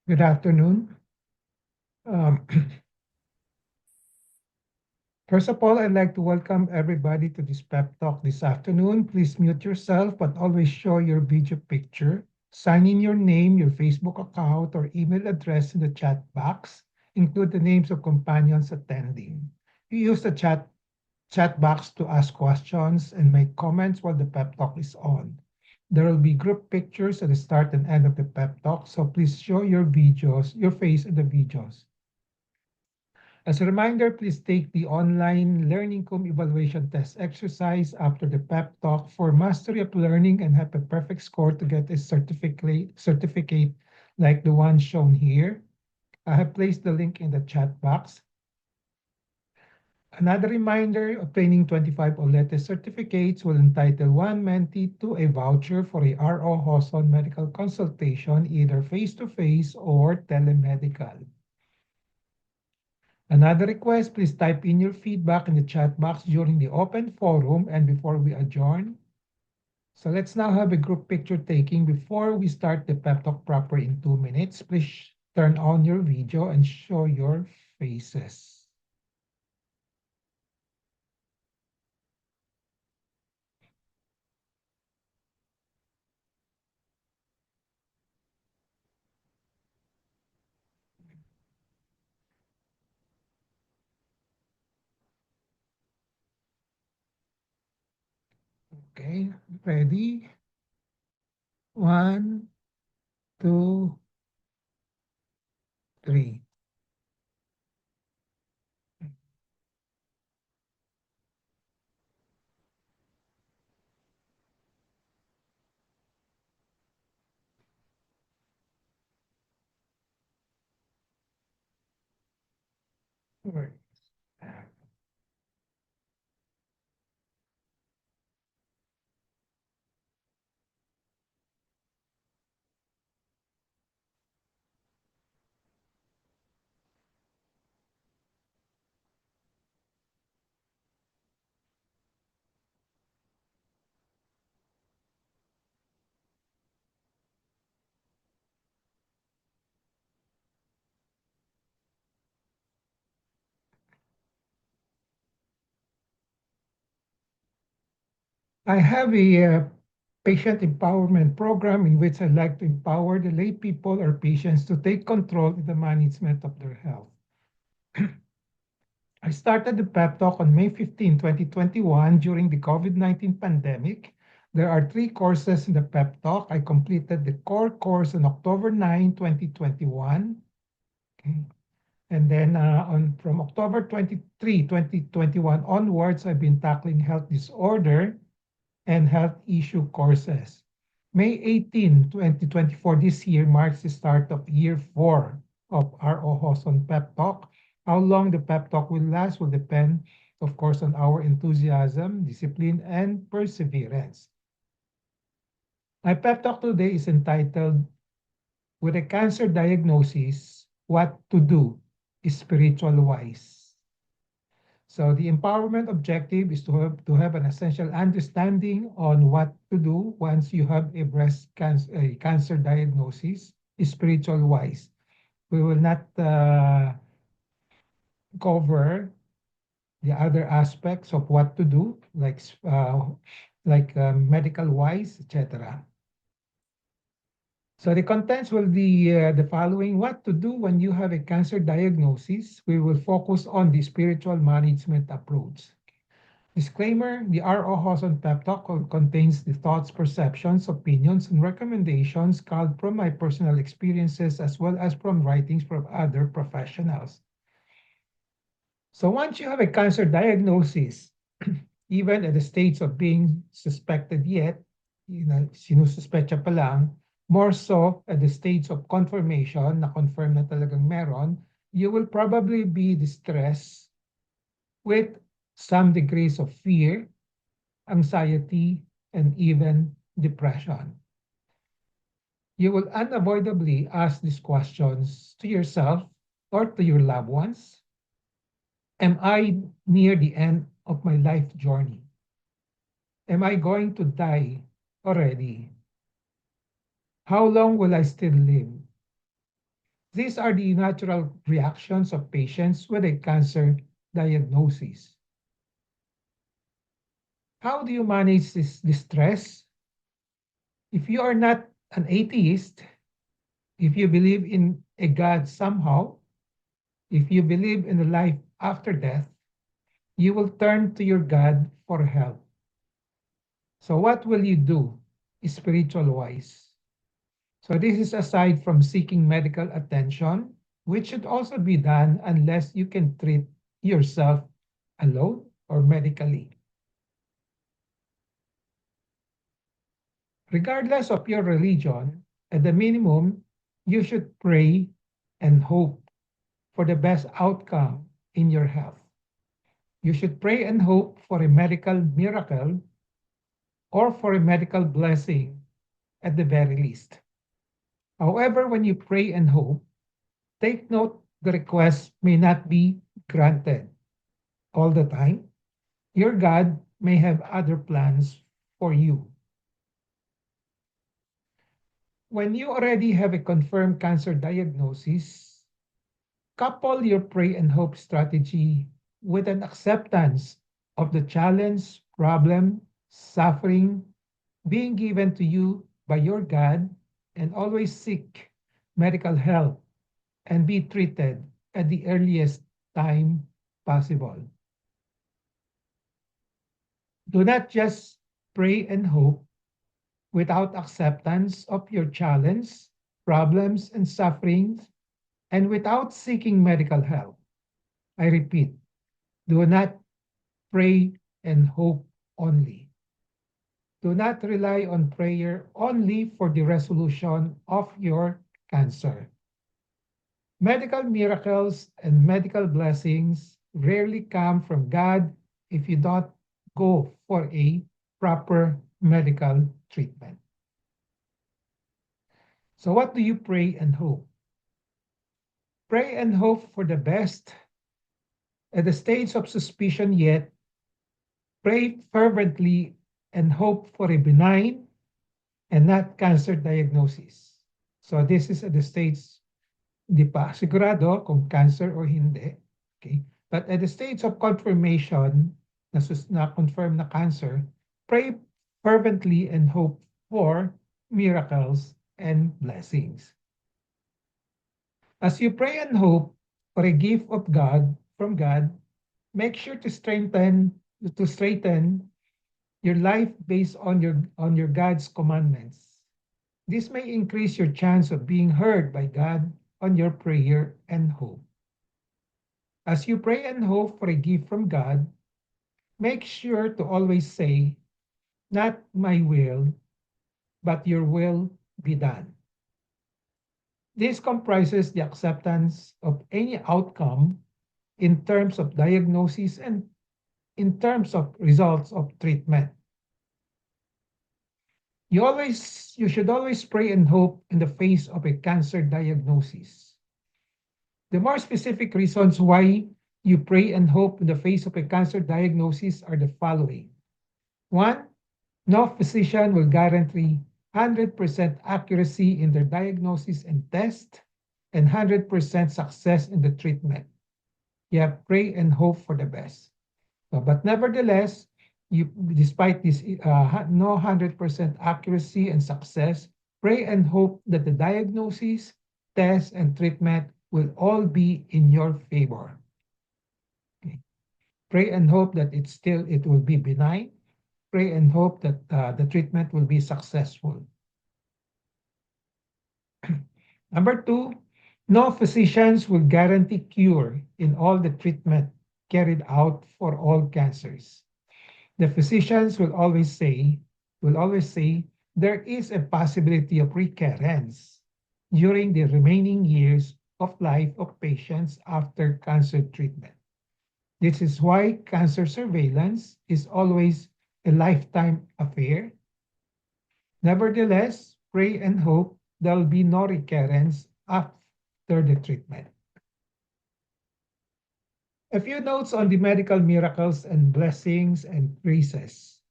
Good afternoon. Um, First of all, I'd like to welcome everybody to this pep talk this afternoon. Please mute yourself, but always show your video picture. Sign in your name, your Facebook account, or email address in the chat box. Include the names of companions attending. You use the chat box to ask questions and make comments while the pep talk is on. There will be group pictures at the start and end of the pep talk, so please show your face in the videos. As a reminder, please take the online Learning Comb evaluation test exercise after the pep talk for mastery of learning and have a perfect score to get a certificate like the one shown here. I have placed the link in the chat box. Another reminder, obtaining 25 OLETE certificates will entitle one mentee to a voucher for a RO Hoson medical consultation, either face-to-face or telemedical. Another request, please type in your feedback in the chat box during the open forum and before we adjourn. So let's now have a group picture taking before we start the pep talk proper in 2 minutes. Please turn on your video and show your faces. Okay, ready? 1, 2, 3. Where is that? I have a patient empowerment program in which I like to empower the lay people or patients to take control in the management of their health. I started the pep talk on May 15, 2021 during the COVID-19 pandemic. There are 3 courses in the pep talk. I completed the core course on October 9, 2021. Okay. And then from October 23, 2021 onwards, I've been tackling health disorder and health issue courses. May 18, 2024, this year marks the start of year 4 of RO Hoson Pep Talk. How long the pep talk will last will depend, of course, on our enthusiasm, discipline, and perseverance. My pep talk today is entitled, With a Cancer Diagnosis, What to Do Spiritual Wise. So the empowerment objective is to have an essential understanding on what to do once you have a cancer diagnosis, spiritual wise. We will not cover the other aspects of what to do, like medical wise, etc. So the contents will be the following: what to do when you have a cancer diagnosis. We will focus on the spiritual management approach. Disclaimer, the R.O. Hoson Pep Talk contains the thoughts, perceptions, opinions, and recommendations culled from my personal experiences as well as from writings from other professionals. So once you have a cancer diagnosis, even at the stage of being suspected yet, sinususpecha pa lang, more so at the stage of confirmation, na confirm na talagang meron, you will probably be distressed with some degrees of fear, anxiety, and even depression. You will unavoidably ask these questions to yourself or to your loved ones. Am I near the end of my life journey? Am I going to die already? How long will I still live? These are the natural reactions of patients with a cancer diagnosis. How do you manage this distress? If you are not an atheist, if you believe in a God somehow, if you believe in a life after death, you will turn to your God for help. So, what will you do spiritual wise? So, this is aside from seeking medical attention, which should also be done unless you can treat yourself alone or medically. Regardless of your religion, at the minimum, you should pray and hope for the best outcome in your health. You should pray and hope for a medical miracle or for a medical blessing at the very least. However, when you pray and hope, take note the request may not be granted all the time. Your God may have other plans for you. When you already have a confirmed cancer diagnosis, couple your pray and hope strategy with an acceptance of the challenge, problem, suffering being given to you by your God, and always seek medical help and be treated at the earliest time possible. Do not just pray and hope without acceptance of your challenge, problems, and sufferings, and without seeking medical help. I repeat, do not pray and hope only. Do not rely on prayer only for the resolution of your cancer. Medical miracles and medical blessings rarely come from God if you don't go for a proper medical treatment. So, what do you pray and hope? Pray and hope for the best. At the stage of suspicion yet, pray fervently and hope for a benign and not cancer diagnosis. So this is at the stage, di pa sigurado kung cancer or hindi. Okay? But at the stage of confirmation, na confirm na cancer, pray fervently and hope for miracles and blessings. As you pray and hope for a gift of God from God, make sure to straighten your life based on your God's commandments. This may increase your chance of being heard by God on your prayer and hope. As you pray and hope for a gift from God, make sure to always say, "Not my will, but your will be done." This comprises the acceptance of any outcome in terms of diagnosis and in terms of results of treatment. You should always pray and hope in the face of a cancer diagnosis. The more specific reasons why you pray and hope in the face of a cancer diagnosis are the following. One, no physician will guarantee 100% accuracy in their diagnosis and test and 100% success in the treatment. You have pray and hope for the best. But nevertheless, despite this no 100% accuracy and success, pray and hope that the diagnosis, test, and treatment will all be in your favor. Okay. Pray and hope that it will be benign. Pray and hope that the treatment will be successful. Number two, no physicians will guarantee cure in all the treatment carried out for all cancers. The physicians will always say there is a possibility of recurrence during the remaining years of life of patients after cancer treatment. This is why cancer surveillance is always a lifetime affair. Nevertheless, pray and hope there will be no recurrence after the treatment. A few notes on the medical miracles and blessings and graces.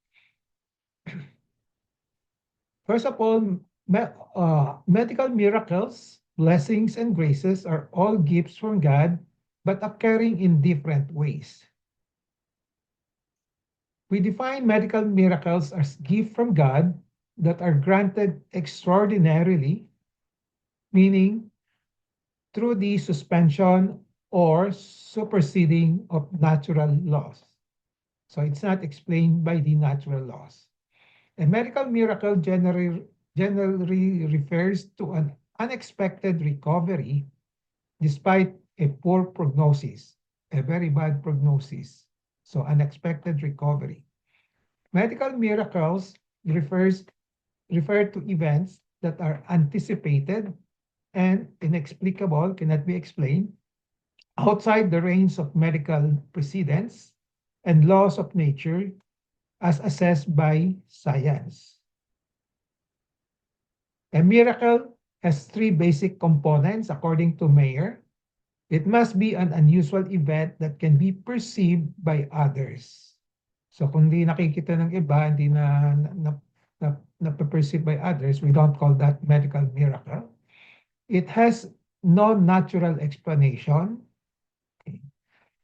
First of all, medical miracles blessings and graces are all gifts from God, but occurring in different ways. We define medical miracles as gifts from God that are granted extraordinarily, meaning through the suspension or superseding of natural laws. So it's not explained by the natural laws. A medical miracle generally refers to an unexpected recovery despite a poor prognosis, a very bad prognosis. So unexpected recovery. Medical miracles refers refer to events that are anticipated and inexplicable, cannot be explained, outside the range of medical precedents and laws of nature as assessed by science. A miracle has three basic components according to Mayer. It must be an unusual event that can be perceived by others. So kung di nakikita ng iba, hindi na-perceive by others, we don't call that medical miracle. It has no natural explanation.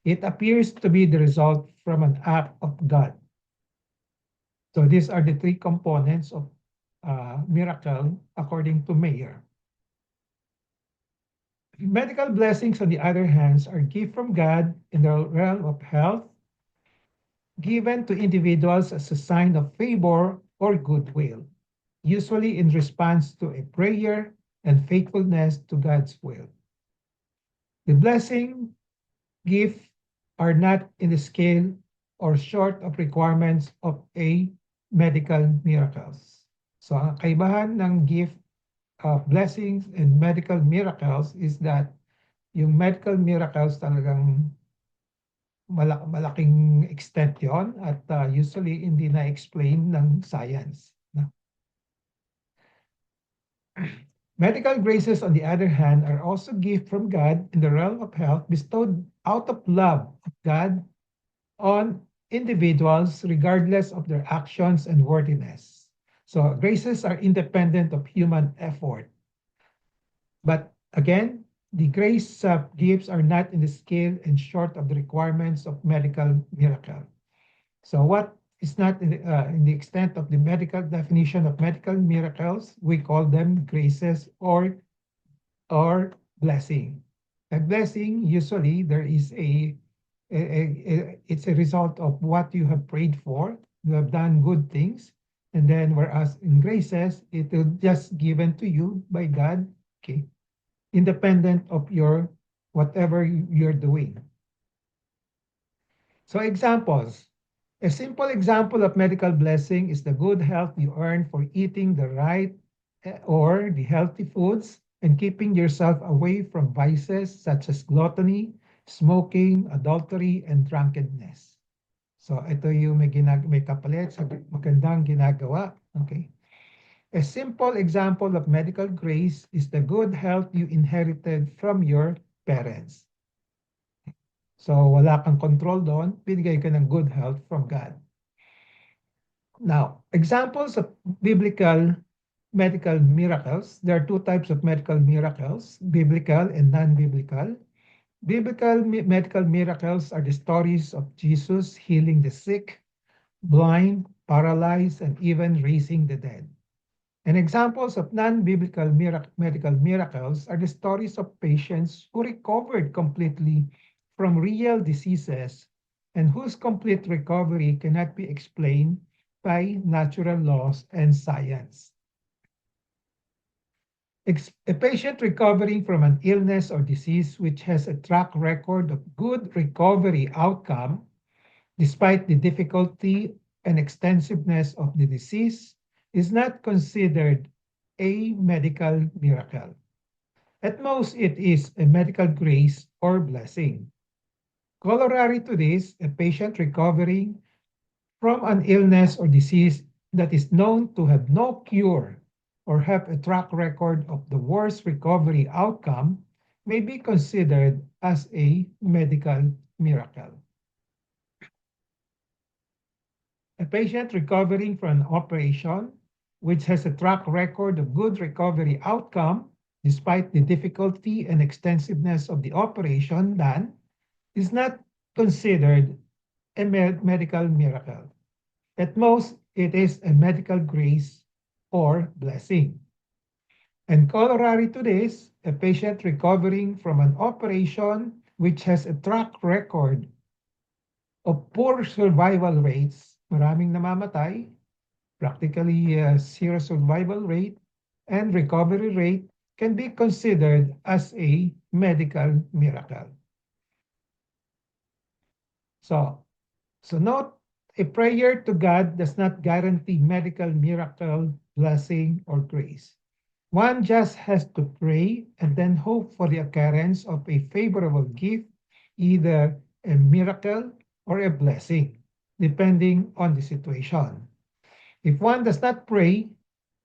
It appears to be the result from an act of God. So these are the three components of miracle according to Mayer. Medical blessings, on the other hand, are gifts from God in the realm of health, given to individuals as a sign of favor or goodwill, usually in response to a prayer and faithfulness to God's will. The blessing gift are not in the scale or short of requirements of a medical miracles. So ang kaibahan ng gift of blessings and medical miracles is that yung medical miracles talagang malaking extent yon at usually hindi na-explain ng science. No? Medical graces, on the other hand, are also gifts from God in the realm of health bestowed out of love of God on individuals regardless of their actions and worthiness. So graces are independent of human effort. But again, the grace gifts are not in the scale and short of the requirements of medical miracle. So what is not in the extent of the medical definition of medical miracles, we call them graces or blessing. A blessing, usually there is it's a result of what you have prayed for. You have done good things. And then whereas in graces, it will just given to you by God, okay, independent of your whatever you're doing. So examples. A simple example of medical blessing is the good health you earn for eating the right or the healthy foods and keeping yourself away from vices such as gluttony, smoking, adultery, and drunkenness. So ito yung may kapalit sa magandang ginagawa. Okay. A simple example of medical grace is the good health you inherited from your parents. So wala kang control doon, binigay ka ng good health from God. Now, examples of biblical medical miracles. There are two types of medical miracles, biblical and non-biblical. Biblical medical miracles are the stories of Jesus healing the sick, blind, paralyzed, and even raising the dead. And examples of non-biblical medical miracles are the stories of patients who recovered completely from real diseases and whose complete recovery cannot be explained by natural laws and science. A patient recovering from an illness or disease which has a track record of good recovery outcome, despite the difficulty and extensiveness of the disease, is not considered a medical miracle. At most, it is a medical grace or blessing. Corollary to this, a patient recovering from an illness or disease that is known to have no cure or have a track record of the worst recovery outcome may be considered as a medical miracle. A patient recovering from an operation which has a track record of good recovery outcome despite the difficulty and extensiveness of the operation done, is not considered a medical miracle. At most, it is a medical grace or blessing. And corollary to this, a patient recovering from an operation which has a track record of poor survival rates, maraming namamatay, practically zero survival rate, and recovery rate can be considered as a medical miracle. So, note, a prayer to God does not guarantee medical miracle, blessing, or grace. One just has to pray and then hope for the occurrence of a favorable gift, either a miracle or a blessing, depending on the situation. If one does not pray,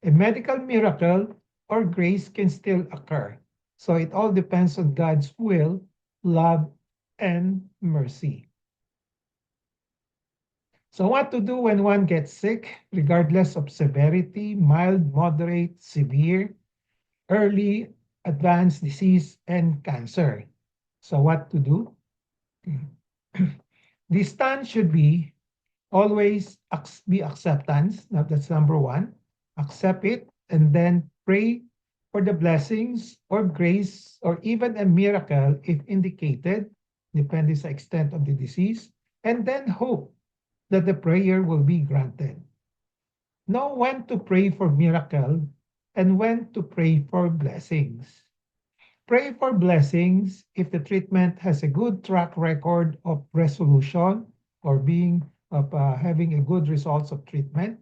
a medical miracle or grace can still occur. So it all depends on God's will, love, and mercy. So what to do when one gets sick, regardless of severity, mild, moderate, severe, early, advanced disease, and cancer. So what to do? The stand should be always be acceptance. Now that's number one. Accept it and then pray for the blessings or grace or even a miracle if indicated, depending on the extent of the disease, and then hope that the prayer will be granted. Know when to pray for miracle and when to pray for blessings. Pray for blessings if the treatment has a good track record of resolution or having a good results of treatment,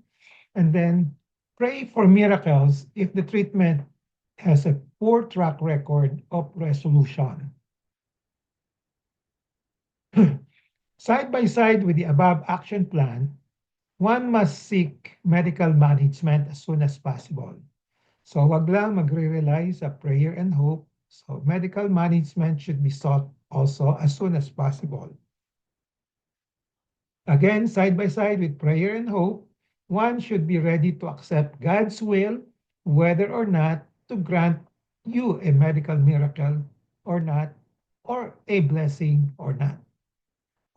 and then pray for miracles if the treatment has a poor track record of resolution. Side by side with the above action plan, one must seek medical management as soon as possible. So wag lang magre-rely sa prayer and hope. So medical management should be sought also as soon as possible. Again, side by side with prayer and hope, one should be ready to accept God's will, whether or not to grant you a medical miracle or not, or a blessing or not.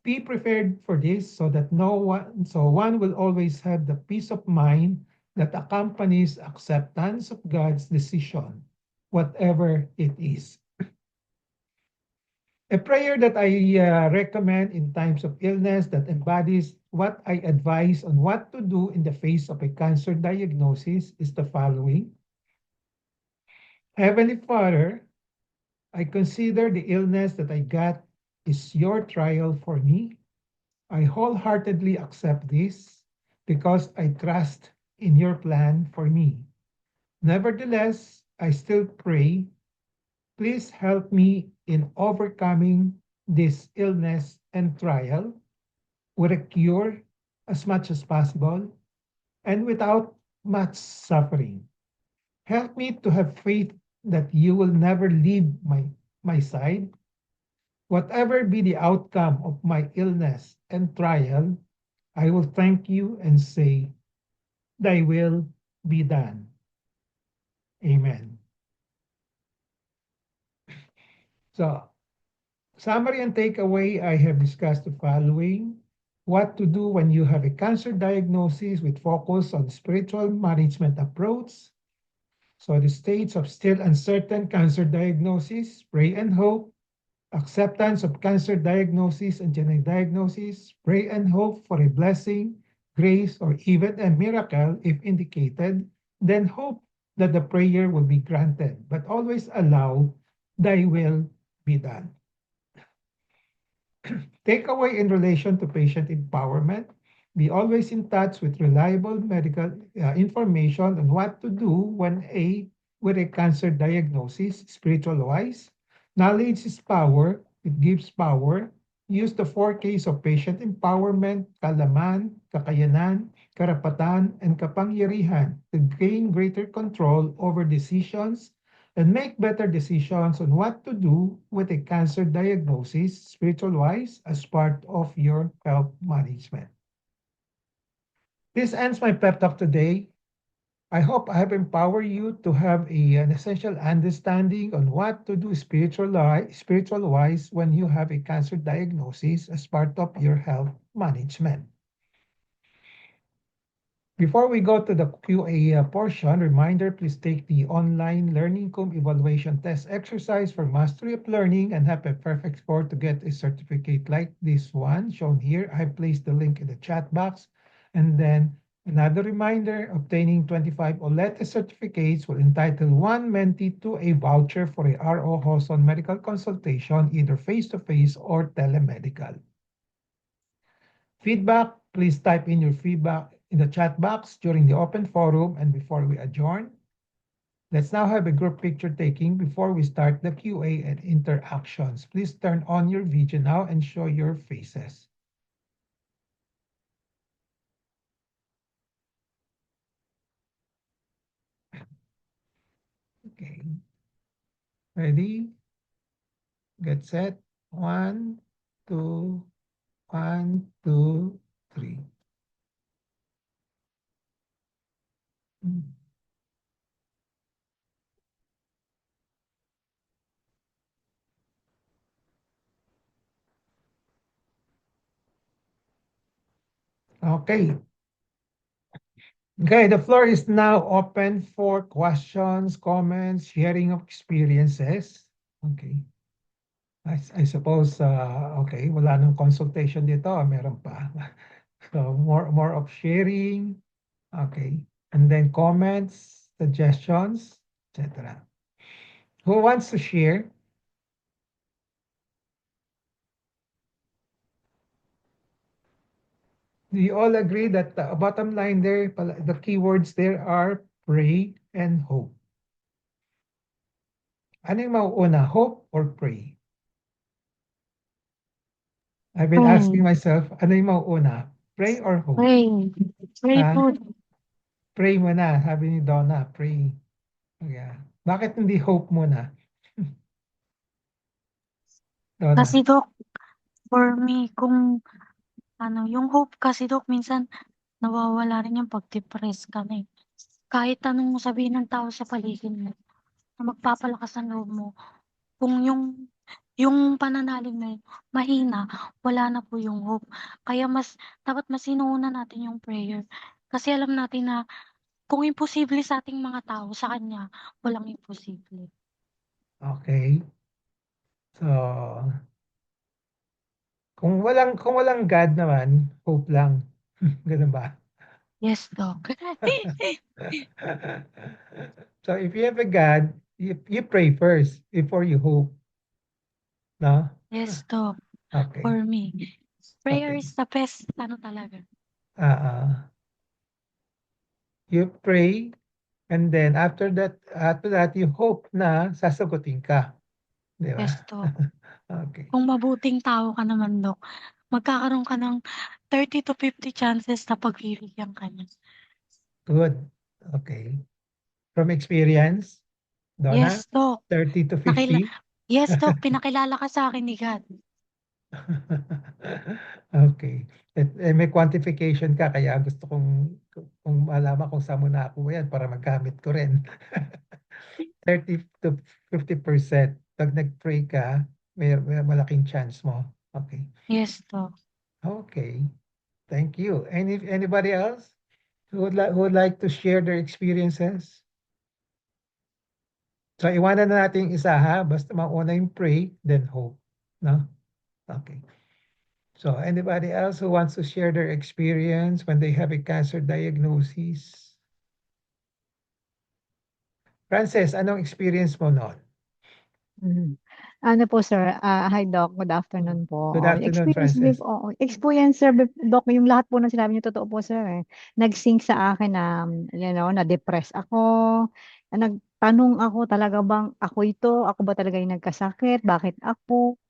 Be prepared for this so that one will always have the peace of mind that accompanies acceptance of God's decision, whatever it is. A prayer that I recommend in times of illness that embodies what I advise on what to do in the face of a cancer diagnosis is the following. Heavenly Father, I consider the illness that I got is your trial for me. I wholeheartedly accept this because I trust in your plan for me. Nevertheless, I still pray, please help me in overcoming this illness and trial with a cure as much as possible and without much suffering. Help me to have faith that you will never leave my side. Whatever be the outcome of my illness and trial, I will thank you and say, thy will be done. Amen. So, summary and takeaway, I have discussed the following. What to do when you have a cancer diagnosis with focus on spiritual management approach. So the states of still uncertain cancer diagnosis, pray and hope, acceptance of cancer diagnosis and genetic diagnosis, pray and hope for a blessing, grace, or even a miracle if indicated, then hope that the prayer will be granted, but always allow thy will be done. Takeaway in relation to patient empowerment, be always in touch with reliable medical information on what to do with a cancer diagnosis, spiritual wise. Knowledge is power. It gives power. Use the 4Ks of patient empowerment, kalaman, kakayanan, karapatan, and kapangyarihan to gain greater control over decisions and make better decisions on what to do with a cancer diagnosis, spiritual wise, as part of your health management. This ends my pep talk today. I hope I have empowered you to have an essential understanding on what to do spiritual wise when you have a cancer diagnosis as part of your health management. Before we go to the QA portion, reminder, please take the online Learning Comb evaluation test exercise for mastery of learning and have a perfect score to get a certificate like this one shown here. I placed the link in the chat box. And then another reminder, obtaining 25 OLETE certificates will entitle one mentee to a voucher for a RO host on medical consultation, either face-to-face or telemedical. Feedback, please type in your feedback in the chat box during the open forum and before we adjourn. Let's now have a group picture taking before we start the QA and interactions. Please turn on your video now and show your faces. Okay. Ready? Get set. One, two, one, two, three. Okay. Okay, the floor is now open for questions, comments, sharing of experiences. Okay. I suppose, okay, wala nang consultation dito, meron pa. So more of sharing, okay. And then comments, suggestions, etc. Who wants to share? Do you all agree that the bottom line there, the keywords there are pray and hope? Ano yung mauuna, hope or pray? I've been asking Pray, myself, ano yung mauuna, pray or hope? pray, pray Ha? po. Pray muna, sabi ni Donna, pray. Yeah. Bakit hindi hope muna? Kasi Donna. Dok, for me, kung ano, yung hope kasi Dok, minsan nawawala rin yung pag-depress ka na eh. Kahit anong sabihin ng tao sa paligid mo, na magpapalakas ang loob mo, kung yung pananalig na yun, mahina, wala na po yung hope. Kaya dapat mas inuuna natin yung prayer. Kasi alam natin na kung imposible sa ating mga tao, sa kanya, walang imposible. Okay. So, kung walang God naman, hope lang. Ganun ba? Yes, Doc. So, if you have a God, you pray first before you hope, no? Yes, Doc. Okay. For me, prayer Okay. is the best ano talaga. Uh, you pray and then after that you hope na sasagutin ka, 'di ba? Yes, Doc. Okay. Kung mabuting tao ka naman, Doc, magkakaroon ka ng 30 to 50 chances na pagbibigyan ka niya. Good. Okay. From experience, Donna, Yes, Doc. 30 to Nakila 50? yes, Doc, pinakilala ka sa akin ni God. Okay. May quantification ka kaya gusto kung malaman kung saan mo nakuha yan para magamit ko rin. 30 to 50%. Pag nag-pray ka, may malaking chance mo. Okay. Yes, Doc. Okay. Thank you. Anybody else who would like to share their experiences? So iwanan na natin yung isa ha, basta mauna yung pray, then hope. No? Okay. So anybody else who wants to share their experience when they have a cancer diagnosis? Frances, anong experience mo noon? Mhm. Ano po sir, hi Doc, good afternoon po. Good Oo, afternoon, Frances. experience sir Doc, yung lahat po ng sinabi niyo totoo po sir, eh. Nag-sync sa akin na, na-depress ako, nagtanong ako talaga bang ako ito, ako ba talaga yung nagkasakit, bakit ako?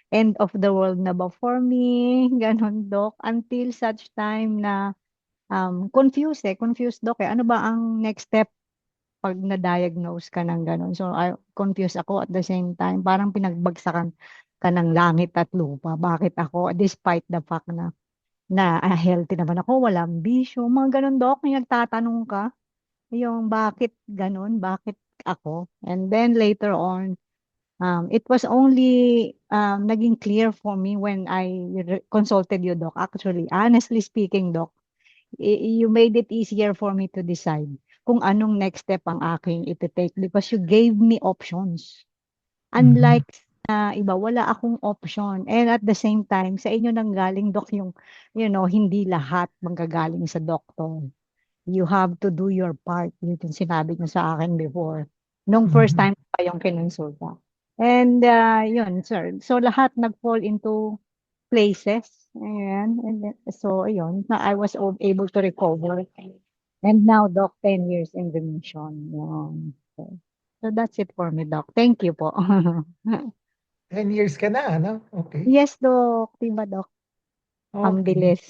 End of the world na ba for me? Gano'n Doc, until such time na, confused Doc, eh. Ano ba ang next step 'pag na-diagnose ka ng gano'n. So, confused ako at the same time, parang pinagbagsakan ka ng langit at lupa. Bakit ako? Despite the fact na healthy naman ako, walang bisyo, mga gano'n, Doc, yung nagtatanong ka. Yung bakit ganun, bakit ako? And then later on, it was only naging clear for me when I consulted you, Doc. Actually, honestly speaking, Doc, you made it easier for me to decide kung anong next step ang aking iti-take because you gave me options. Mhm. Unlike sa iba, wala akong option. And at the same time, sa inyo nanggaling, Doc, yung, hindi lahat manggagaling sa doktor. You have to do your part. Yun yung sinabi niyo sa akin before. Nung first Mhm. time ko pa yung kinonsulta. And yun, sir. So lahat nag-fall into places. Ayan. And then, so, ayun, na I was able to recover. And now, Doc, 10 years in remission. Yun. So that's it for me, Doc. Thank you po. 10 years ka na, ano? Okay. Yes, Doc. Diba, Doc? Ang Okay. bilis.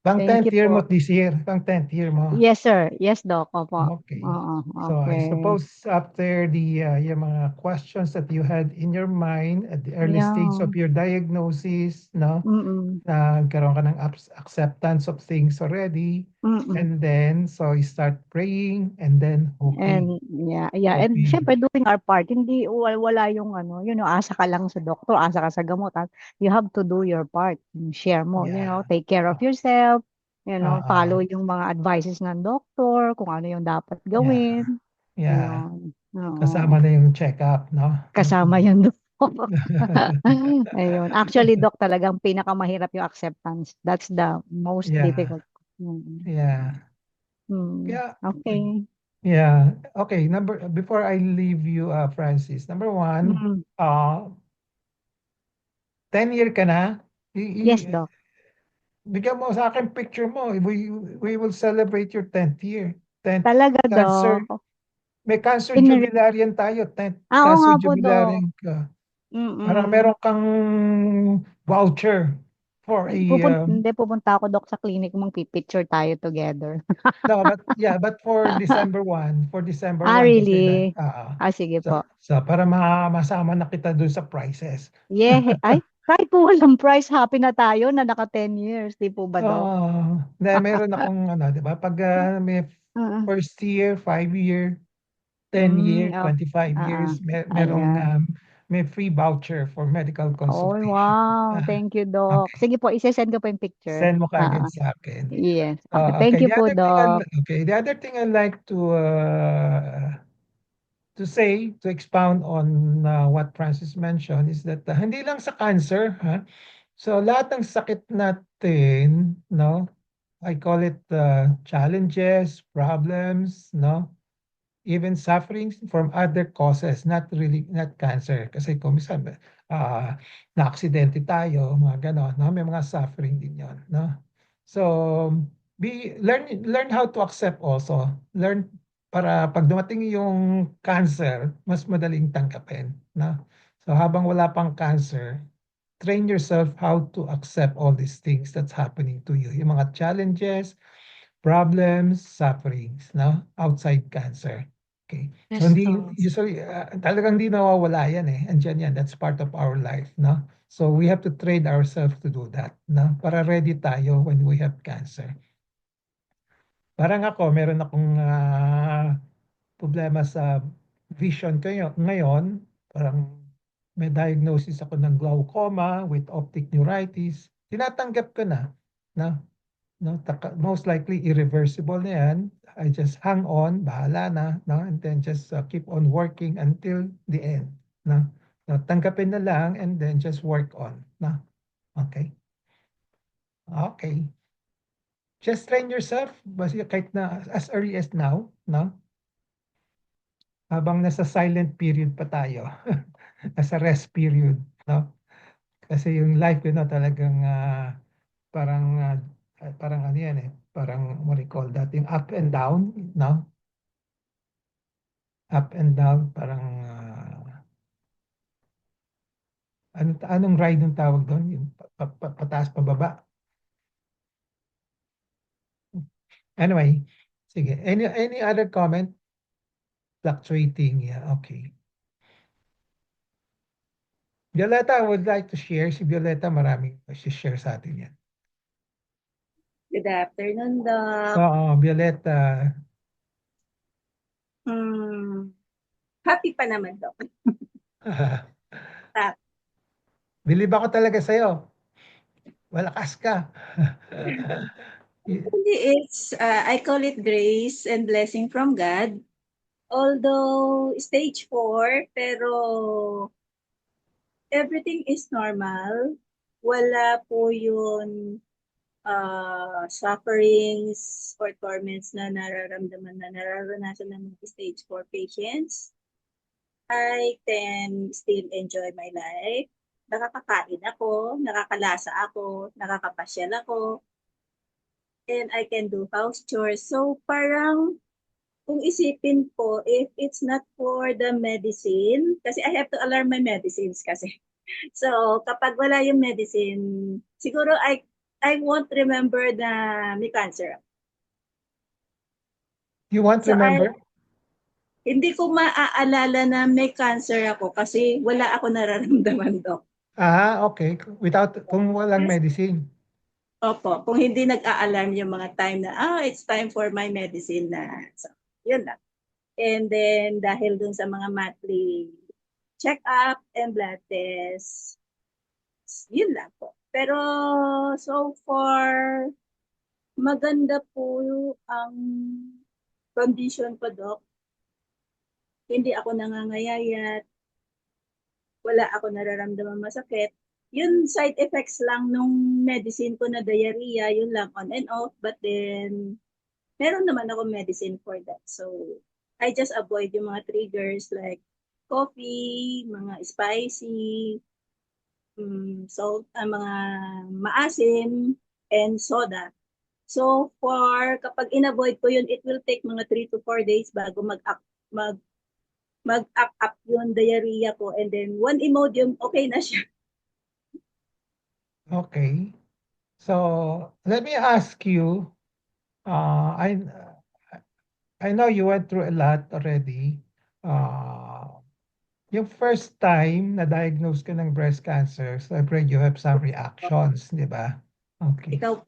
Pang Thank 10th you year mo po. this year. Pang 10th year mo. Yes, sir. Yes, Doc. Opo. Okay. Oo, So I okay. suppose after yung mga questions that you had in your mind at the early stage Yeah. of your diagnosis, no? Mm-mm. Nagkaroon ka ng acceptance of things already. Mm-mm. And then, so you start praying and then hoping. And yeah. And Hoping. syempre doing our part, hindi wala yung asa ka lang sa doktor, asa ka sa gamot. You have to do your part. Yung share mo, Yeah. take care of yourself, follow Uh, yung mga advices ng doktor, kung ano yung dapat yeah. gawin. Yeah. Ayun. Oo. Kasama na yung check-up, no? Kasama Okay. yung doktor. Ayun. Actually, doc, talagang pinakamahirap yung acceptance. That's the most Yeah. difficult. Mm. Yeah. Mm. Yeah. Okay. Yeah. Okay. Before I leave you, Francis, number one, Mm. 10 year ka na. Yes, doc. Bigyan mo sa akin picture mo. We will celebrate your 10th year. 10th Talaga, cancer. doc. May cancer In, jubilarian tayo. 10th Oo cancer nga po, doc. jubilarian ka. Parang Mm. meron kang voucher for Hindi, pupunta ako, doc, sa clinic mong pipicture tayo together. no, but for December 1 kasi Really? Sige so, po. so para masama na kita dun sa prices. Yeah. Ay, kahit po walang price, happy na tayo na naka 10 years. Di po ba, doc? Meron akong di ba? Pag may Uh, first year, 5 year, 10 year, oh, 25 ah, years, merong ayan. may free voucher for medical Oh, consultation. wow. Thank you, doc. Okay. Sige po, isi-send ko po yung picture. Send mo kaagad sa akin. Yes. Okay. Thank Okay. you po, doc. The other thing I'd like to say, to expound on what Francis mentioned is that hindi lang sa cancer, ha? So lahat ng sakit natin, no? I call it challenges, problems, no? Even sufferings from other causes, not cancer. Kasi kung minsan, na-aksidente tayo, mga ganon, no? May mga suffering din yon, no? So, learn how to accept also. Learn para pag dumating yung cancer, mas madaling tanggapin, no? So, habang wala pang cancer, train yourself how to accept all these things that's happening to you. Yung mga challenges, problems, sufferings, no? Outside cancer. Okay. So Yes, hindi doc. usually talagang hindi nawawala yan eh. Andiyan yan. That's part of our life, no? So we have to train ourselves to do that, no? Para ready tayo when we have cancer. Parang ako, meron akong problema sa vision ngayon. Parang may diagnosis ako ng glaucoma with optic neuritis. Tinatanggap ko na, no? No, most likely irreversible na yan. I just hang on, bahala na, no? And then just keep on working until the end, no? No, tanggapin na lang and then just work on, no? Okay. Okay. Just train yourself, basta kahit na as early as now, no? Habang nasa silent period pa tayo, nasa rest period, no? Kasi yung life ko, no, talagang parang parang ano yan eh, parang what do you call that, yung up and down, no? Up and down, parang anong ride yung tawag doon? Yung pataas pababa. Anyway, sige. Any other comment? Fluctuating, yeah, okay. Violeta, I would like to share. Si Violeta, maraming share sa atin yan. Good afternoon, Doc. Oo, Violeta. Happy pa naman, Doc. Ah, Bilib ako talaga sa'yo. Malakas ka. Actually, I call it grace and blessing from God. Although stage 4, pero everything is normal. Wala po yun sufferings or torments na nararanasan ng stage 4 patients. I can still enjoy my life. Nakakakain ako, nakakalasa ako, nakakapasyal ako, and I can do house chores. So parang kung isipin ko, if it's not for the medicine, kasi I have to alarm my medicines kasi. So kapag wala yung medicine, siguro I won't remember na may cancer. You won't So remember? hindi ko maaalala na may cancer ako kasi wala ako nararamdaman, Doc. Okay. Kung walang medicine. Opo, kung hindi nag-a-alarm yung mga time na, it's time for my medicine na. So, yun lang. And then, dahil dun sa mga monthly check-up and blood tests, yun lang po. Pero, so far, maganda po ang condition ko, Doc. Hindi ako nangangayayat, wala ako nararamdaman masakit. Yun side effects lang nung medicine ko na diarrhea, yun lang on and off. But then, meron naman ako medicine for that. So, I just avoid yung mga triggers like coffee, mga spicy, salt, mga maasim, and soda. So, kapag in-avoid ko yun, it will take mga 3 to 4 days bago mag-up up yung diarrhea ko. And then, one Imodium, okay na siya. Okay. So let me ask you, I know you went through a lot already. Yung first time na-diagnose ka ng breast cancer, so I'm afraid you have some reactions, di ba? Okay. Ikaw,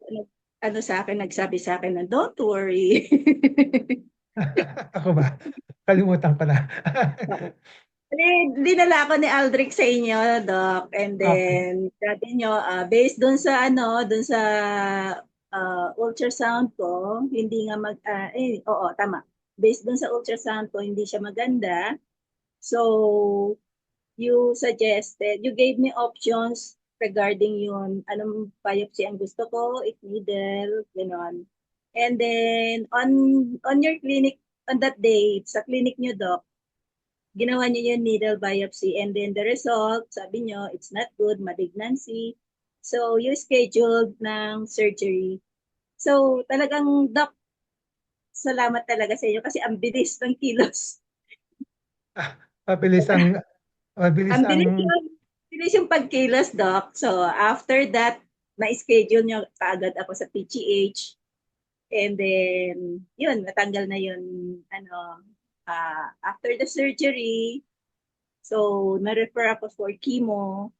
nagsabi sa akin na, don't worry. Ako ba? Kalimutan ko na. Dinala ako ni Aldrich sa inyo, Doc. And Okay. then, sabi nyo, based dun sa ultrasound ko, hindi nga oo, tama. Based dun sa ultrasound ko, hindi siya maganda. So, you gave me options regarding yun, anong biopsy ang gusto ko, if needle, gano'n. And then, on your clinic, on that day, sa clinic nyo, Doc, ginawa niyo yung needle biopsy and then the result, sabi niyo, it's not good, malignancy. So, you scheduled ng surgery. So, talagang, Doc, salamat talaga sa inyo kasi ang bilis ng kilos. Mabilis ang, Ang bilis yung pagkilos, Doc. So, after that, na-schedule niyo kaagad ako sa PGH. And then, yun, natanggal na yun, after the surgery. So, na-refer ako for chemo.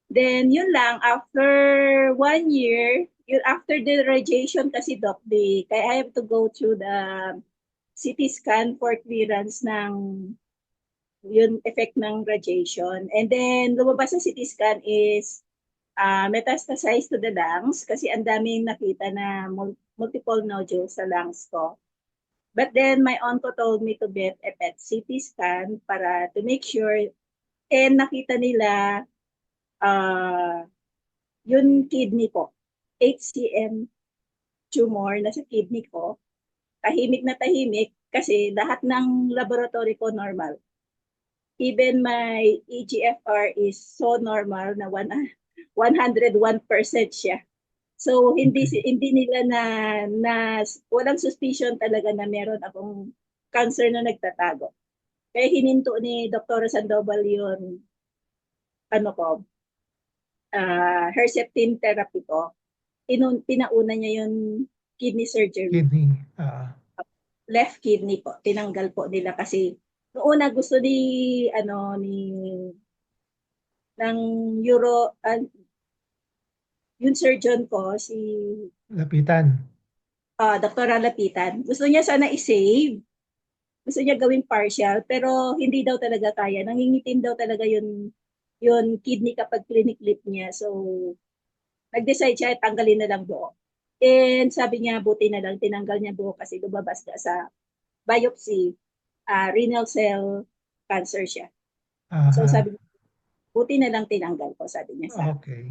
Then, yun lang, after 1 year, after the radiation kasi, Doc, kaya I have to go through the CT scan for clearance ng yun effect ng radiation. And then, lumabas sa CT scan is metastasized to the lungs kasi ang daming nakita na multiple nodules sa lungs ko. But then, my onco told me to get a PET CT scan para to make sure and nakita nila yung kidney ko. HCM tumor na sa kidney ko. Tahimik na tahimik kasi lahat ng laboratory ko normal. Even my EGFR is so normal na 101% siya. So hindi nila na walang suspicion talaga na meron akong cancer na nagtatago. Kaya hininto ni Dr. Sandoval yun Herceptin therapy ko. Pinauna niya yung kidney surgery. Kidney. Left kidney po. Tinanggal po nila kasi noong una gusto ng yung surgeon ko, si Lapitan. Dr. Lapitan. Gusto niya sana i-save. gusto niya gawing partial, pero hindi daw talaga kaya. Nangingitim daw talaga yun kidney kapag clinic niya. So, nag-decide siya, tanggalin na lang buo. And sabi niya, buti na lang, tinanggal niya buo kasi lumabas na sa biopsy, renal cell cancer siya. So, Aha. sabi niya, buti na lang tinanggal ko, sabi niya sa akin. Okay.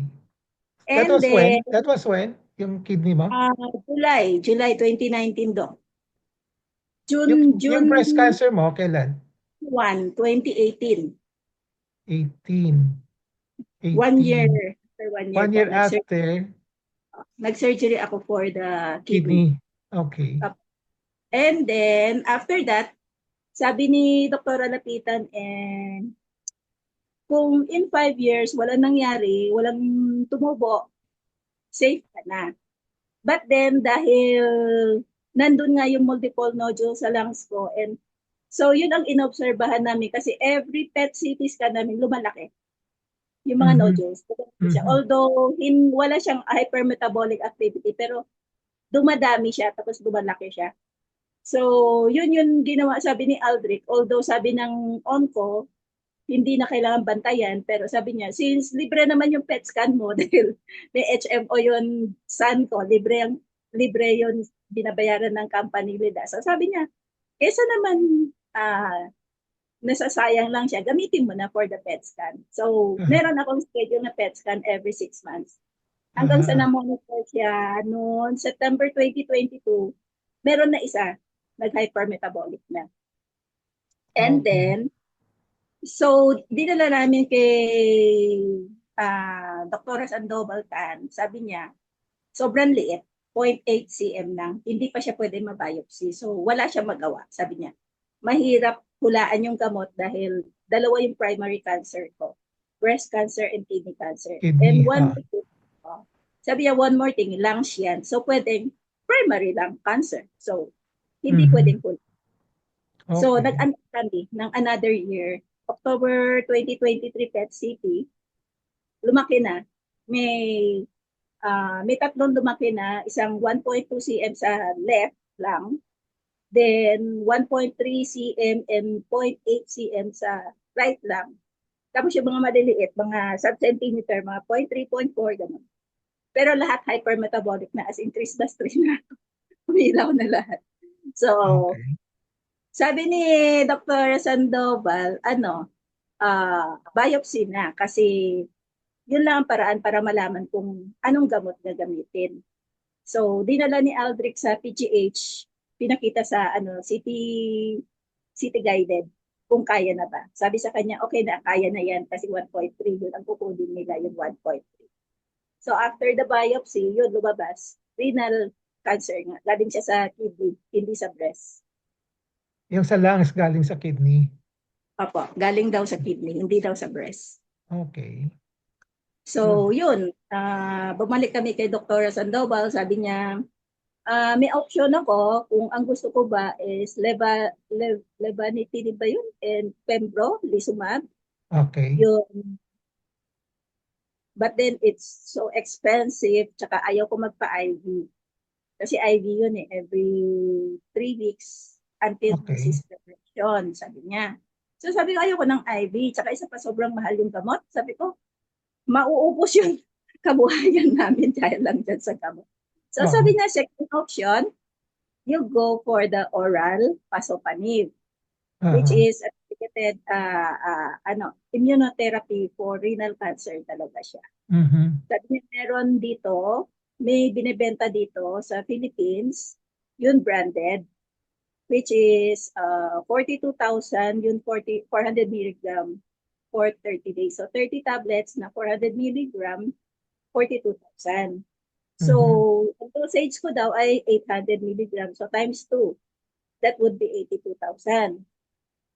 That And was when? then, That was when? Yung kidney mo? July 2019 do. Yung June breast cancer mo, kailan? 1, 2018. 18. 1 year, 18. after 1 year 1 po, year after nag-surgery ako for the kidney. kidney. Okay. And then, after that, sabi ni Dr. Lapitan, kung in 5 years, walang nangyari, walang tumubo, safe ka na. But then, dahil nandun nga yung multiple nodules sa lungs ko, and so yun ang inobserbahan namin kasi every PET CT scan namin lumalaki yung mga Mhm. nodules. Mhm. Although wala siyang hypermetabolic activity, pero dumadami siya, tapos lumalaki siya. So, yun yung ginawa, sabi ni Aldrich, although sabi ng onco, hindi na kailangan bantayan, pero sabi niya, since libre naman yung PET scan mo, dahil may HMO yun san ko, libre yun binabayaran ng company nila. So sabi niya, kesa naman nasasayang lang siya, gamitin mo na for the PET scan. So, meron akong schedule na PET scan every 6 months. Hanggang sa na-monitor siya noon, September 2022, meron na isa, nag-hypermetabolic na. And Okay. then, so, dinala namin kay Dr. Sandoval Tan, sabi niya, sobrang liit, 0.8 cm lang, hindi pa siya pwede mabiopsy. So, wala siya magawa, sabi niya. Mahirap hulaan yung gamot dahil dalawa yung primary cancer ko, breast cancer and kidney cancer. Kidney, And sabi niya, one more thing, lungs yan. So, pwedeng primary lung cancer. So, hindi pwedeng hulaan. So, Okay. nag-antay kami ng another year, October 2023 PET CT, lumaki na. May tatlong lumaki na, isang 1.2 cm sa left lang, then 1.3 cm and 0.8 cm sa right lang. Tapos yung mga maliliit, mga sub-centimeter, mga 0.3, 0.4, ganun. Pero lahat hypermetabolic na, as in Christmas tree na. Umilaw na lahat. So, Okay. sabi ni Dr. Sandoval, biopsy na kasi yun lang ang paraan para malaman kung anong gamot na gamitin. So, dinala ni Aldrich sa PGH, pinakita sa city guided kung kaya na ba. Sabi sa kanya, okay na, kaya na yan kasi 1.3 yun ang kukunin nila, yung 1.3. So, after the biopsy, yun lumabas, renal cancer nga. Galing siya sa kidney, hindi sa breast. Yung sa lungs galing sa kidney. Opo, galing daw sa kidney, hindi daw sa breast. Okay. So, yun. Bumalik kami kay Dr. Sandoval. Sabi niya, may option ako kung ang gusto ko ba is levatinib ba yun? And pembrolizumab. Okay. Yun. But then it's so expensive. Tsaka ayaw ko magpa-IV. Kasi IV yun every 3 weeks until Okay. registration, sabi niya. So sabi ko, ayaw ko ng IV. Tsaka isa pa sobrang mahal yung gamot. Sabi ko, mauubos yung kabuhayan namin dahil lang dyan sa gamot. So sabi niya, second option, you go for the oral pasopanib, which is a targeted immunotherapy for renal cancer talaga siya. Sabi niya, meron dito, may binibenta dito sa Philippines, yun branded, which is 42,000, yun 400 milligram for 30 days. So 30 tablets na 400 milligram, 42,000. So, ang dosage ko daw ay 800 milligrams. So, times 2. That would be 82,000.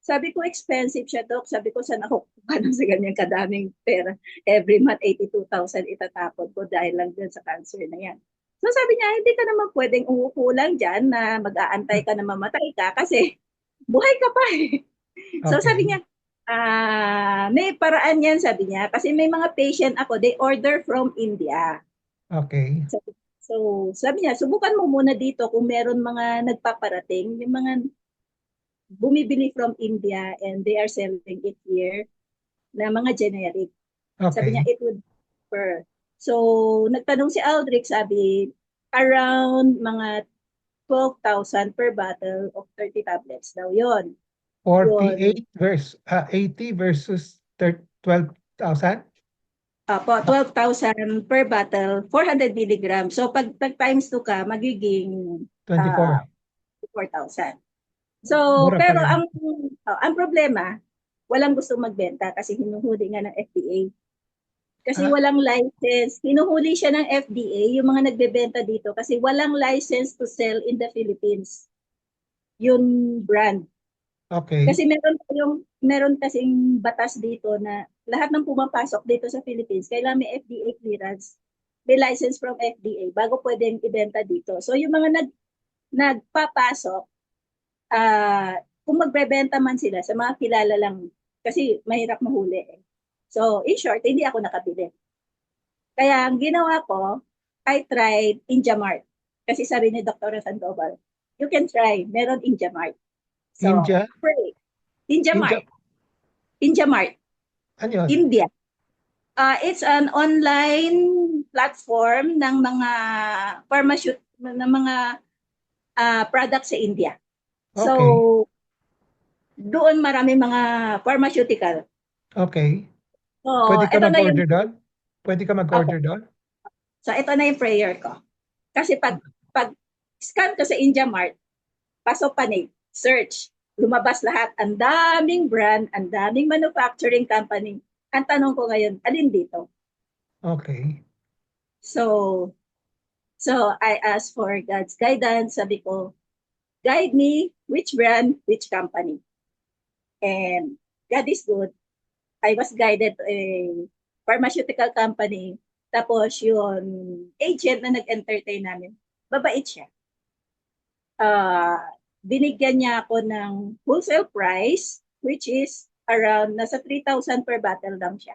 Sabi ko, expensive siya, Doc. Sabi ko, saan ako kukuha sa ganyang kadaming pera? Every month, 82,000 itatapon ko dahil lang dyan sa cancer na yan. So, sabi niya, hindi ka naman pwedeng umupo lang dyan na mag-aantay ka na mamatay ka kasi buhay ka pa eh. So, sabi niya, may paraan yan, sabi niya. Kasi may mga patient ako, they order from India. Okay. So, sabi niya, subukan mo muna dito kung meron mga nagpaparating, yung mga bumibili from India and they are selling it here na mga generic. Sabi niya, Okay. it would per. So, nagtanong si Aldrich, sabi, around mga 12,000 per bottle of 30 tablets daw yon. 48 versus 80 versus 12,000? Apo, 12,000 per bottle, 400 milligrams. So, pag times 2 ka, magiging 24. 4,000. So, Mura pa pero rin. ang problema, walang gusto magbenta kasi hinuhuli nga ng FDA. Kasi Ah? walang license. Hinuhuli siya ng FDA, yung mga nagbebenta dito, kasi walang license to sell in the Philippines. Yung brand. Okay. Kasi meron kasing batas dito na lahat ng pumapasok dito sa Philippines, kailangan may FDA clearance, may license from FDA bago pwedeng ibenta dito. So yung mga nagpapasok, kung magbebenta man sila sa mga kilala lang, kasi mahirap mahuli eh. So in short, hindi ako nakabili. Kaya ang ginawa ko, I tried India-Mart. Kasi sabi ni Dr. Sandoval, you can try, meron India-Mart. So, India? pray. India-Mart. India-Mart. Ano yun? India. It's an online platform ng mga products sa India. So, Okay. doon marami mga pharmaceutical. Okay. So, Pwede ka ito na yung mag-order doon? Pwede ka mag-order doon? So, ito na yung prayer ko. Kasi pag scan ko sa India-Mart, pasok panig, search, lumabas lahat. Ang daming brand, ang daming manufacturing company. Ang tanong ko ngayon, alin dito? Okay. So I asked for God's guidance. Sabi ko, guide me, which brand, which company. And God is good. I was guided to a pharmaceutical company. Tapos yung agent na nag-entertain namin, babait siya. Binigyan niya ako ng wholesale price, which is around nasa 3,000 per bottle lang siya.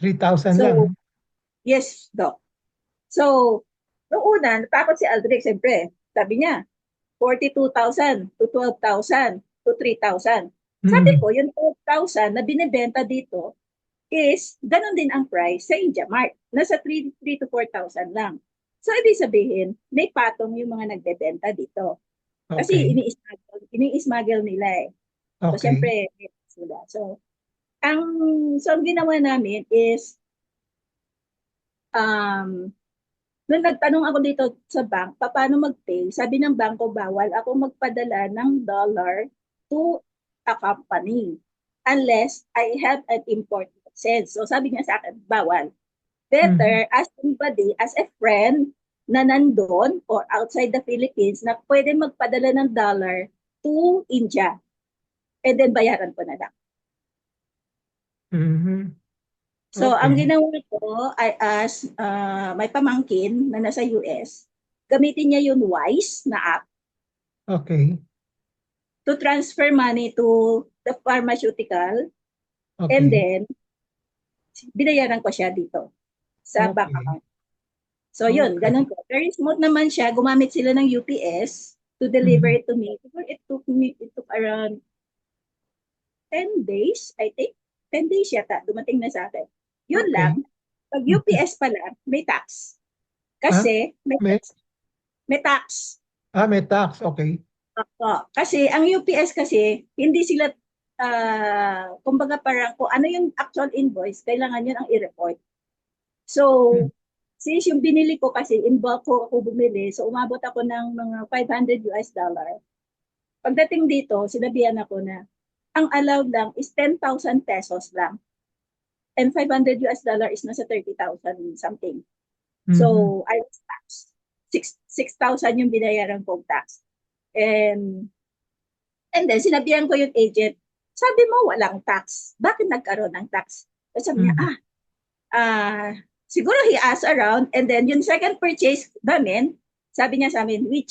3,000 So, lang? yes, Doc. So, noong una, natakot si Aldrich, siyempre. Sabi niya, 42,000 to 12,000 to 3,000. Sabi ko, yung 12,000 na binibenta dito is ganun din ang price sa India-Mart. Nasa 3 to 4,000 lang. So, ibig sabihin, may patong yung mga nagbebenta dito. Kasi Okay. ini-smuggle nila eh. So, Okay. syempre, sila. So, ang ginawa namin is, nung nagtanong ako dito sa bank, paano mag-pay, sabi ng bangko, bawal ako magpadala ng dollar to a company unless I have an import license. So, sabi niya sa akin, bawal. Better as somebody, as a friend na nandun or outside the Philippines na pwede magpadala ng dollar to India. And then bayaran ko na lang. So, ang Okay. ginawa ko, I asked my pamangkin na nasa US, gamitin niya yung Wise na app Okay. to transfer money to the pharmaceutical. Okay. And then, binayaran ko siya dito sa bank Okay. account. So yun, Okay. ganun po. Very smooth naman siya. Gumamit sila ng UPS to deliver it to me. It took around 10 days, I think. 10 days yata, dumating na sa akin. Yun Okay. lang, pag UPS pala, may tax. Kasi may tax. May tax. May tax. Okay. Kasi ang UPS kasi, hindi sila, kumbaga parang kung ano yung actual invoice, kailangan yun ang i-report. So, since yung binili ko kasi, in bulk ko ako bumili, so umabot ako ng mga $500. Pagdating dito, sinabihan ako na, ang allowed lang is 10,000 pesos lang. And $500 is nasa 30,000 something. So, I was taxed. 6,000 yung binayaran kong tax. And then, sinabihan ko yung agent, sabi mo walang tax. Bakit nagkaroon ng tax? Sabi niya, siguro he asked around, and then yung second purchase namin, sabi niya sa amin, we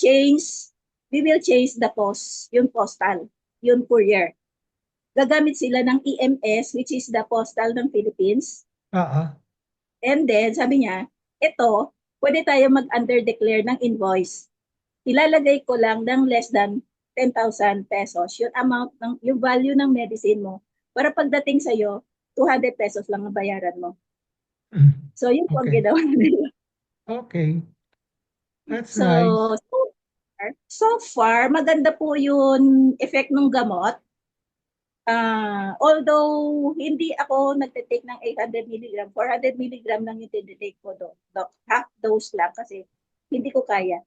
will change the post, yung postal, yung courier. Gagamit sila ng EMS, which is the postal ng Philippines. And then, sabi niya, ito, pwede tayo mag-underdeclare ng invoice. Ilalagay ko lang ng less than 10,000 pesos, yung value ng medicine mo, para pagdating sa'yo, 200 pesos lang ang bayaran mo. So, yun po ang Okay. ginawa nila. Okay. That's So, nice. so far, maganda po yung effect ng gamot. Although hindi ako nagte-take ng 800 mg, 400 mg lang yung tinitake ko do. Half dose lang kasi hindi ko kaya.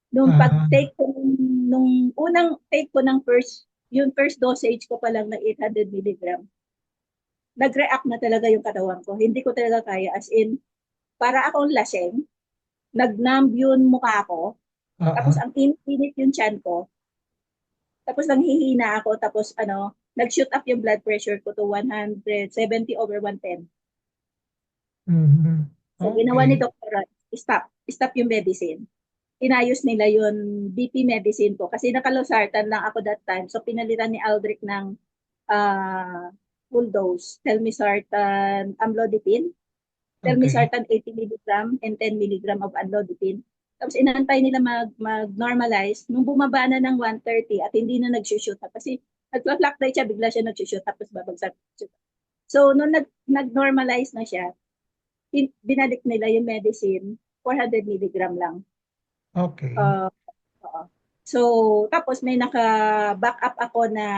Nung Ah, pag-take ko, nung unang take ko ng yung first dosage ko pa lang na 800 mg, nag-react na talaga yung katawan ko. Hindi ko talaga kaya. As in, para akong laseng, nag-numb yung mukha ko, tapos ah. ang init yung tiyan ko, tapos nanghihina ako, tapos nag-shoot up yung blood pressure ko to 170 over 110. Mhm. So, ginawa ni Okay. Dr. Stop yung medicine. Inayos nila yung BP medicine ko kasi nakalosartan lang ako that time. So, pinalitan ni Aldrich ng uh, full dose, telmisartan amlodipine, Okay. telmisartan 80 mg and 10 mg of amlodipine. Tapos inantay nila mag-normalize. Nung bumaba na ng 130 at hindi na nag-shoot up kasi nag-fluctuate siya, bigla siya nag-shoot up tapos babagsak. So, nung nag-normalize na siya, binalik nila yung medicine, 400 milligram lang. Okay. Uh, so, tapos may naka-back up ako na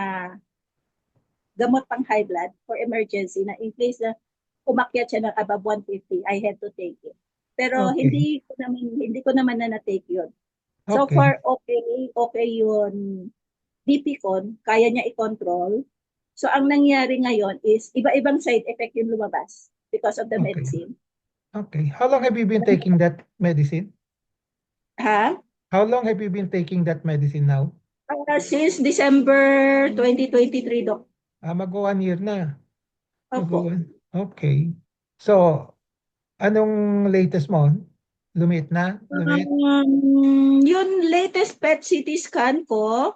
gamot pang high blood for emergency na in case na umakyat siya ng above 150, I had to take it. Pero Okay. hindi ko naman na na-take yun. So Okay. far, okay yun. BP ko, kaya niya i-control. So ang nangyari ngayon is iba-ibang side effect yung lumabas because of the Okay. medicine. Okay. How long have you been taking that medicine? Ha? How long have you been taking that medicine now? Since December 2023, Doc. Mag-o 1 year na. Opo. Okay. So, anong latest mo? Lumit na? Lumit? Yung latest PET CT scan ko,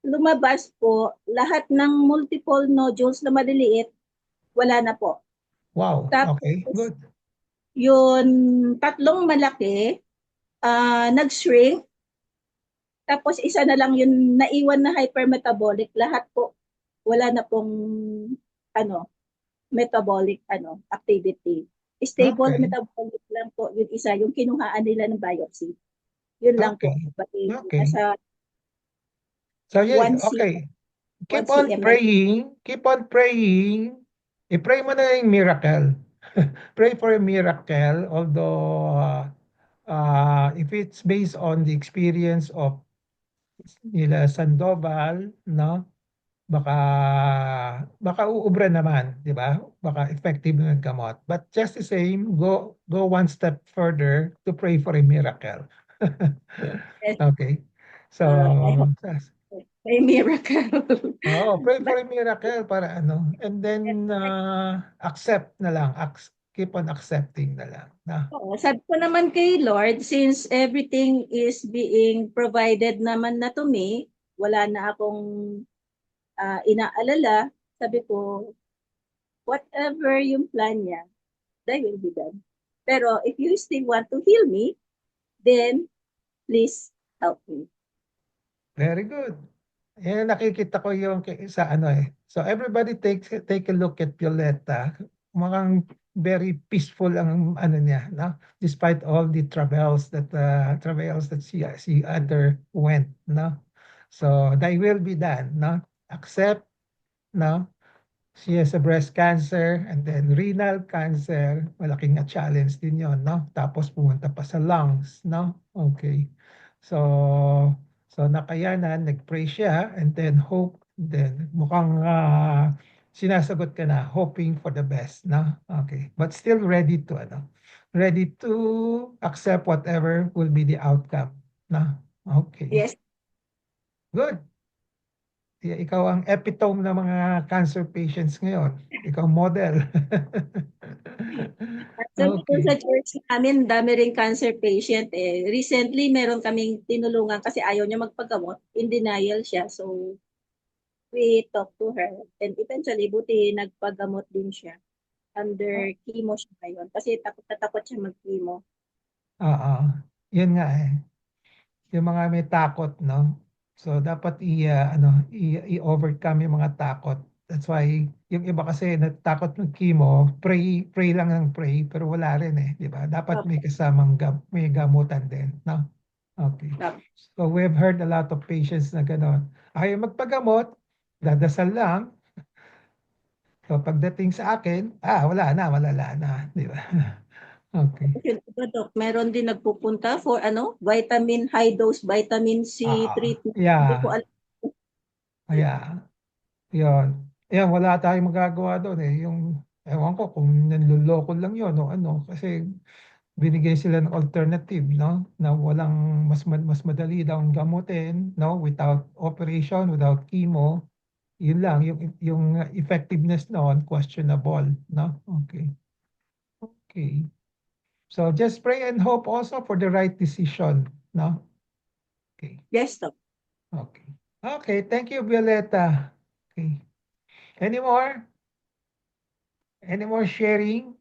lumabas po, lahat ng multiple nodules na maliliit, wala na po. Wow. Okay. Tapos, Good. yung tatlong malaki, nag-shrink. Tapos, isa na lang yung naiwan na hypermetabolic. Lahat po, wala na pong metabolic activity. Stable Okay. metabolic lang po yung isa, yung kinuhaan nila ng biopsy. Yun lang po. Okay. Pati Okay. nasa So, yeah, 1 cm, okay. 1 Keep on cm. praying. Keep on praying. I-pray mo na yung miracle. Pray for a miracle. Although, if it's based on the experience of nila Sandoval, no? Baka uubra naman, di ba? Baka effective ng gamot. But just the same, go one step further to pray for a miracle. Yes, Okay. So, I hope may miracle. pray for But a miracle para ano. And then accept na lang. Keep on accepting na lang. Na. sabi ko naman kay Lord, since everything is being provided naman na to me, wala na akong inaalala, sabi ko, whatever yung plan niya, that will be done. Pero if you still want to heal me, then please help me. Very good. Yan nakikita ko yung sa ano eh. So everybody take a look at Violetta. Mukhang very peaceful ang ano niya, no? Despite all the travails that she underwent, no? So they will be done, no? Accept, no? She has a breast cancer and then renal cancer. Malaking challenge din yon, no? Tapos pumunta pa sa lungs, no? Okay. So, nakayanan, nag-pray siya and then hope, then mukhang sinasagot ka na, hoping for the best, no? Okay. But still ready to accept whatever will be the outcome, no? Okay. Yes. Good. Ikaw ang epitome ng mga cancer patients ngayon. Ikaw model. Sabi ko Okay. sa church namin, dami ring cancer patient eh. Recently, meron kaming tinulungan kasi ayaw niya magpagamot. In denial siya. So, we talked to her. And eventually, buti nagpagamot din siya. Under chemo siya ngayon. Kasi takot na takot siya mag-chemo. Oo. Yun nga eh. Yung mga may takot, no? So dapat i-overcome yung mga takot. That's why yung iba kasi natakot ng chemo, pray lang ng pray, pero wala rin eh, di ba? Dapat may kasamang may gamutan din, no? Okay. Opo. So we've heard a lot of patients na gano'n. Ayaw magpagamot, dadasal lang. So pagdating sa akin, wala na, malala na, di ba? Okay. Yun iba, Doc, meron din nagpupunta for high dose vitamin C treatment. Hindi ko Yeah, alam. yeah. Yun. Yan, wala tayong magagawa doon eh. Ewan ko kung nanloloko lang yun o ano. Kasi binigay sila ng alternative, no? Na walang mas madali daw ang gamutin, no? Without operation, without chemo. Yun lang, yung effectiveness noon, questionable, no? Okay. Okay. So just pray and hope also for the right decision, no? Okay. Yes, Doc. Okay. Okay, thank you, Violeta. Okay. Any more? Any more sharing?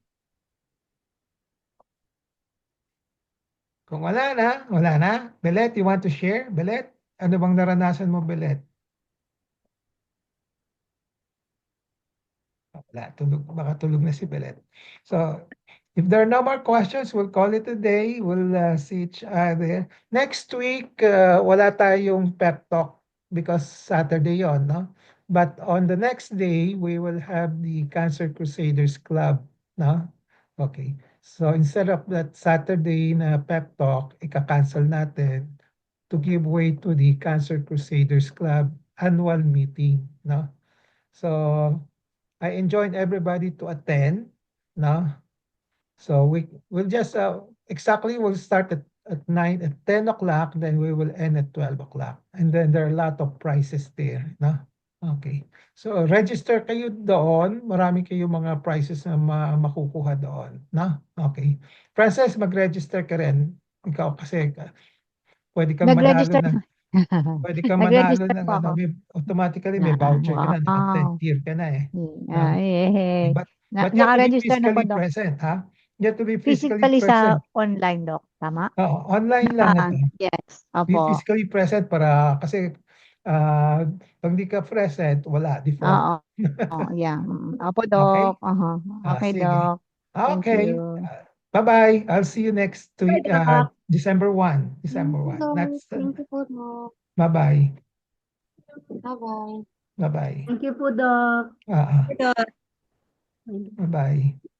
Kung wala na. Belet, you want to share? Belet, ano bang naranasan mo, Belet? Wala, baka tulog na si Belet. So, if there are no more questions, we'll call it a day. We'll see each other. Next week, wala tayong pep talk because Saturday yon, no? But on the next day, we will have the Cancer Crusaders Club, no? Okay. So instead of that Saturday na pep talk, ika-cancel natin to give way to the Cancer Crusaders Club annual meeting, no? So I enjoin everybody to attend, no? So we'll just we'll start at 10 o'clock, then we will end at 12 o'clock. And then there are a lot of prizes there, no? Okay. So register kayo doon. Marami kayong mga prizes na makukuha doon, no? Okay. Frances, mag-register ka rin. Ikaw kasi pwede kang manalo Nag-register ng pwede kang manalo nag-register ng po ako. automatically may voucher ka na, naka-10 Wow. tier ka na eh. Eh, But you have to be naka-register na po, physically Doc. present, ha? You have to be physically Physically sa present. online, Doc. Tama? Online lang ito. Yes. Be Opo. physically present para kasi pag di ka present, wala, default. Oo. Yeah. Opo, Okay? Doc. Okay, Sige. Doc. Thank Okay. you. Bye-bye. I'll see you next Bye, week, Doc. December 1. Thank December you, 1. Doc. Thank you po, Doc. Bye-bye. Bye-bye. Bye-bye. Thank you po, Doc. Ah, Doc. bye-bye.